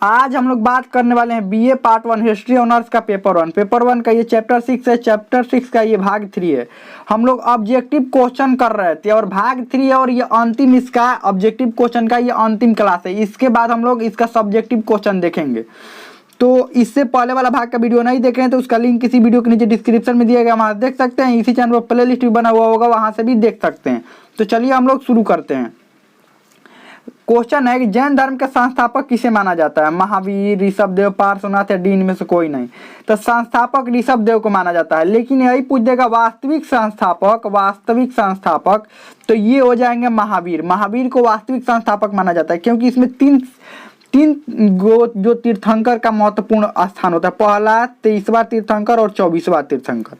आज हम लोग बात करने वाले हैं बीए पार्ट 1 हिस्ट्री ऑनर्स का पेपर 1। पेपर 1 का ये चैप्टर 6 है। चैप्टर 6 का ये भाग 3 है। हम लोग ऑब्जेक्टिव क्वेश्चन कर रहे थे और भाग 3 है और ये अंतिम इसका ऑब्जेक्टिव क्वेश्चन का ये अंतिम क्लास है। इसके बाद हम लोग इसका सब्जेक्टिव क्वेश्चन देखेंगे। तो इससे पहले वाला भाग का वीडियो नहीं देख रहे हैं तो उसका लिंक किसी वीडियो के नीचे डिस्क्रिप्शन में दिया गया, वहाँ देख सकते हैं। इसी चैनल पर प्ले लिस्ट भी बना हुआ होगा, वहाँ से भी देख सकते हैं। तो चलिए हम लोग शुरू करते हैं। क्वेश्चन है कि जैन धर्म के संस्थापक किसे माना जाता है? महावीर, ऋषभदेव, पार्श्वनाथ या डी इनमें से कोई नहीं। तो संस्थापक ऋषभदेव को माना जाता है, लेकिन यही पूछ देगा वास्तविक संस्थापक तो ये हो जाएंगे महावीर। महावीर को वास्तविक संस्थापक माना जाता है क्योंकि इसमें तीन जो तीर्थंकर का महत्वपूर्ण स्थान होता है। पहला, 23वां तीर्थंकर और 24वां तीर्थंकर।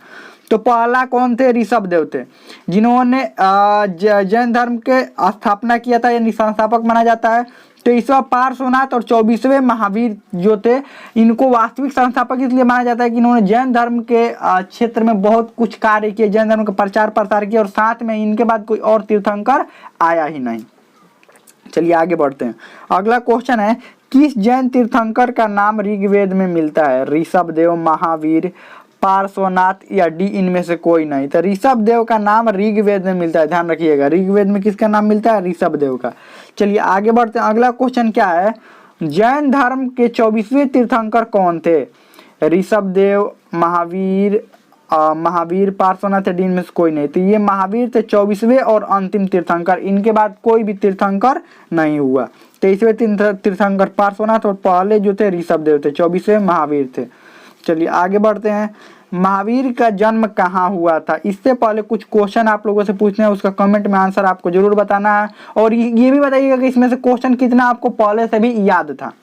तो पहला कौन थे? ऋषभदेव थे, जिन्होंने जैन धर्म के स्थापना किया था, यानी संस्थापक माना जाता है। 23वां पार्श्वनाथ और 24वें महावीर जो थे, इनको वास्तविक संस्थापक इसलिए माना जाता है कि इन्होंने जैन धर्म के क्षेत्र में बहुत कुछ कार्य किए, जैन धर्म का प्रचार प्रसार किया और साथ में इनके बाद कोई और तीर्थंकर आया ही नहीं। चलिए आगे बढ़ते हैं। अगला क्वेश्चन है, किस जैन तीर्थंकर का नाम ऋग्वेद में मिलता है? ऋषभदेव, महावीर, पार्श्वनाथ या डी इनमें से कोई नहीं। तो ऋषभदेव का नाम ऋग्वेद में मिलता है, ध्यान रखिएगा। ऋग्वेद में किसका नाम मिलता है? ऋषभदेव का। चलिए आगे बढ़ते हैं। अगला क्वेश्चन क्या है, जैन धर्म के 24वें तीर्थंकर कौन थे? ऋषभदेव, महावीर, पार्श्वनाथ या डी इनमें से कोई नहीं। तो ये महावीर थे 24वें और अंतिम तीर्थंकर। इनके बाद कोई भी तीर्थंकर नहीं हुआ। 23वें तीर्थंकर पार्श्वनाथ और पहले जो थे ऋषभदेव थे, 24वें महावीर थे। चलिए आगे बढ़ते हैं। महावीर का जन्म कहाँ हुआ था? इससे पहले कुछ क्वेश्चन आप लोगों से पूछने हैं, उसका कमेंट में आंसर आपको जरूर बताना है। और ये भी बताइएगा कि इसमें से क्वेश्चन कितना आपको पहले से भी याद था,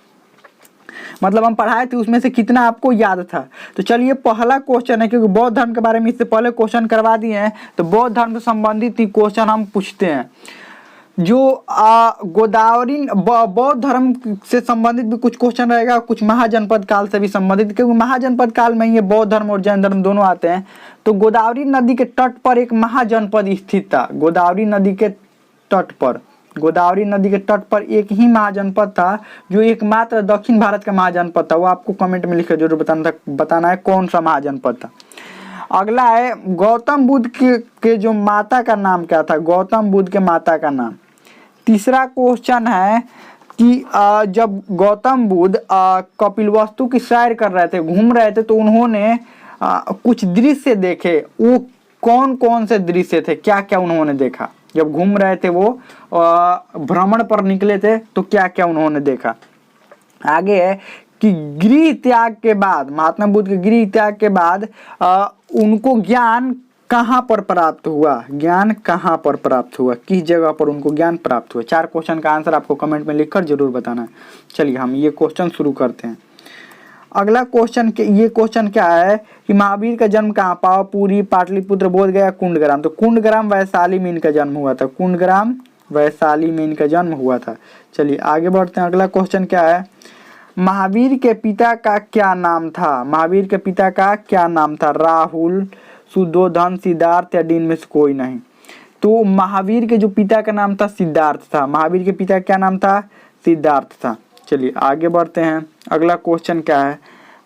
मतलब हम पढ़ाए थे उसमें से कितना आपको याद था। तो चलिए पहला क्वेश्चन है, क्योंकि बौद्ध धर्म के बारे में इससे पहले क्वेश्चन करवा दिए हैं, तो बौद्ध धर्म से संबंधित ही क्वेश्चन हम पूछते हैं। जो गोदावरी बौद्ध धर्म से संबंधित भी कुछ क्वेश्चन रहेगा, कुछ महाजनपद काल से भी संबंधित, क्योंकि महाजनपद काल में ये बौद्ध धर्म और जैन धर्म दोनों आते हैं। तो गोदावरी नदी के तट पर एक महाजनपद स्थित था। गोदावरी नदी के तट पर एक ही महाजनपद था, जो एकमात्र दक्षिण भारत का महाजनपद था। वो आपको कमेंट में लिखकर जरूर बताना है कौन सा महाजनपद था। अगला है, गौतम बुद्ध के जो माता का नाम क्या था? गौतम बुद्ध के माता का नाम। तीसरा क्वेश्चन है कि जब गौतम बुद्ध कपिलवस्तु की सैर कर रहे थे, घूम रहे थे, तो उन्होंने कुछ दृश्य देखे। वो कौन कौन से दृश्य थे, क्या क्या उन्होंने देखा? जब घूम रहे थे, वो भ्रमण पर निकले थे, तो क्या क्या उन्होंने देखा? आगे है कि गृह त्याग के बाद, महात्मा बुद्ध के गृह त्याग के बाद उनको ज्ञान कहाँ पर प्राप्त हुआ? ज्ञान कहाँ पर प्राप्त हुआ, किस जगह पर उनको ज्ञान प्राप्त हुआ? 4 क्वेश्चन का आंसर आपको कमेंट में लिखकर जरूर बताना है। चलिए हम ये क्वेश्चन शुरू करते हैं। अगला क्वेश्चन ये क्वेश्चन क्या है कि महावीर का जन्म कहाँ? पावापुरी, पाटलिपुत्र, बोधगया, कुंडग्राम। तो कुंडग्राम वैशाली में इनका जन्म हुआ था। कुंडग्राम वैशाली में इनका जन्म हुआ था। चलिए आगे बढ़ते हैं। अगला क्वेश्चन क्या है, महावीर के पिता का क्या नाम था? महावीर के पिता का क्या नाम था? राहुल, सुधोधन, सिद्धार्थ या डी इनमें से कोई नहीं। तो महावीर के जो पिता का नाम था सिद्धार्थ था। महावीर के पिता का क्या नाम था? सिद्धार्थ था। चलिए आगे बढ़ते हैं। अगला क्वेश्चन क्या है,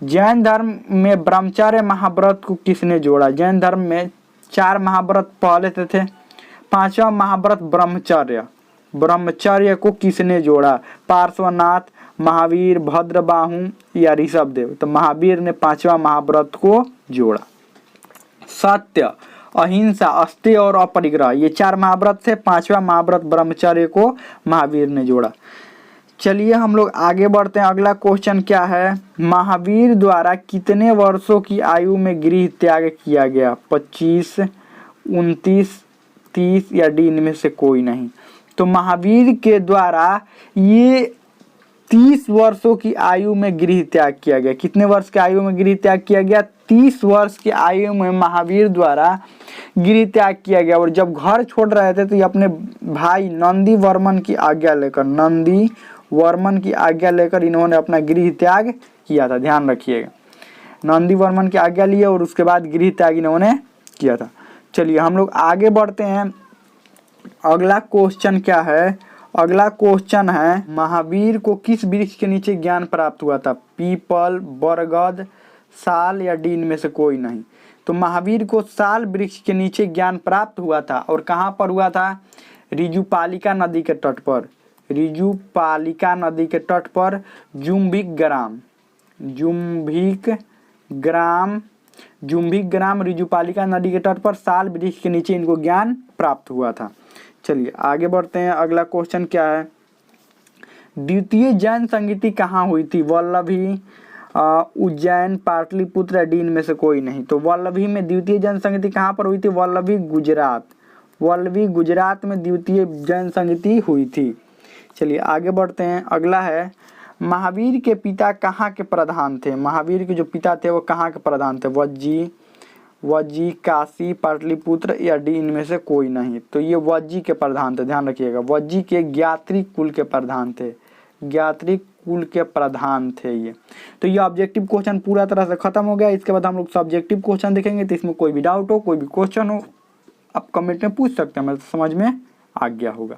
जैन धर्म में ब्रह्मचर्य महाव्रत को किसने जोड़ा? जैन धर्म में 4 महाव्रत पहले से थे, 5वां महाव्रत ब्रह्मचर्य को किसने जोड़ा? पार्श्वनाथ, महावीर, भद्रबाहु या ऋषभदेव। तो महावीर ने 5वां महाव्रत को जोड़ा। सत्य, अहिंसा, अस्तेय और अपरिग्रह, ये 4 महाव्रत थे। 5वां महाव्रत ब्रह्मचर्य को महावीर ने जोड़ा। चलिए हम लोग आगे बढ़ते हैं। अगला क्वेश्चन क्या है, महावीर द्वारा कितने वर्षों की आयु में गृह त्याग किया गया? 25, 29, 30 या डी इनमें से कोई नहीं। तो महावीर के द्वारा ये 30 वर्षों की आयु में गृह त्याग किया गया। कितने वर्ष की आयु में गृह त्याग किया गया? 30 वर्ष की आयु में महावीर द्वारा गृह त्याग किया गया। और जब घर छोड़ रहे थे तो ये अपने भाई नंदी वर्मन की आज्ञा लेकर इन्होंने अपना गृह त्याग किया था। ध्यान रखिएगा, नंदी वर्मन की आज्ञा लिए और उसके बाद गृह त्याग इन्होंने किया था। चलिए हम लोग आगे बढ़ते हैं। अगला क्वेश्चन क्या है, अगला क्वेश्चन है, महावीर को किस वृक्ष के नीचे ज्ञान प्राप्त हुआ था? पीपल, बरगद, साल या डी इनमें से कोई नहीं। तो महावीर को साल वृक्ष के नीचे ज्ञान प्राप्त हुआ था। और कहाँ पर हुआ था? ऋजुपालिका नदी के तट पर। ऋजुपालिका नदी के तट पर जुम्भिक ग्राम ऋजुपालिका नदी के तट पर साल वृक्ष के नीचे इनको ज्ञान प्राप्त हुआ था। चलिए आगे बढ़ते हैं। अगला क्वेश्चन क्या है, द्वितीय जैन संगीति कहाँ हुई थी? वल्लभी, उज्जैन, पाटलिपुत्र, डी इनमें से कोई नहीं। तो वल्लभी में द्वितीय जैन संगीति कहाँ पर हुई थी? वल्लभी गुजरात में द्वितीय जैन संगीति हुई थी। चलिए आगे बढ़ते हैं। अगला है, महावीर के पिता कहाँ के प्रधान थे? महावीर के जो पिता थे वो कहाँ के प्रधान थे? वज्जी, काशी, पाटलिपुत्र या डी इनमें से कोई नहीं। तो ये वज्जी के प्रधान थे, ध्यान रखिएगा। वज्जी के ज्ञात्री कुल के प्रधान थे ये। तो ये ऑब्जेक्टिव क्वेश्चन पूरा तरह से खत्म हो गया। इसके बाद हम लोग सब्जेक्टिव क्वेश्चन देखेंगे। तो इसमें कोई भी डाउट हो, कोई भी क्वेश्चन हो, आप कमेंट में पूछ सकते हैं, मतलब समझ में आ गया होगा।